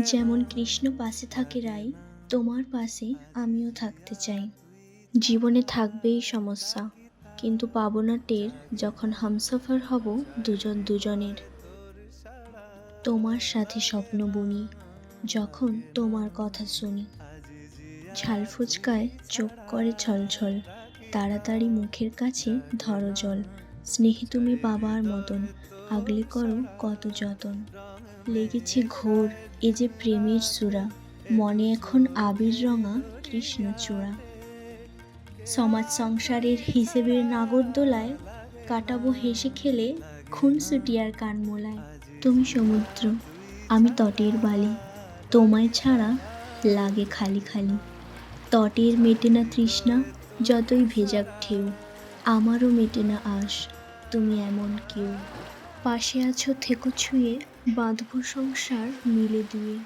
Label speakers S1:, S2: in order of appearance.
S1: যেমন কৃষ্ণ পাশে থাকে রাই, তোমার পাশে আমিও থাকতে চাই। জীবনে থাকবেই সমস্যা, কিন্তু পাবো না টের যখন হামসফর হব দুজন দুজনের। তোমার সাথে স্বপ্ন বুনি যখন তোমার কথা শুনি। ঝাল ফুচকায় চোখ করে ছলছল, তাড়াতাড়ি মুখের কাছে ধরো জল। স্নেহে তুমি বাবার মতন, আগলে করো কত যতন। লেগেছে ঘোর এ যে প্রেমের সুরা, মনে এখন আবির রঙা কৃষ্ণচূড়া। সমাজ সংসারের হিসেবের নাগরদোলায় কাটাবো হেসে খেলে খুনসুটি আর কান মোলায়। তুমি সমুদ্র, আমি তটের বালি, তোমায় ছাড়া লাগে খালি খালি। তটের মেটে না তৃষ্ণা, যতই ভেজাক ঢেউ, আমারও মেটে না আশ, তুমি এমন কেউ। পাশে আছো থেকো ছুঁয়ে, বাঁধবো সংসার মিলে দুয়ে।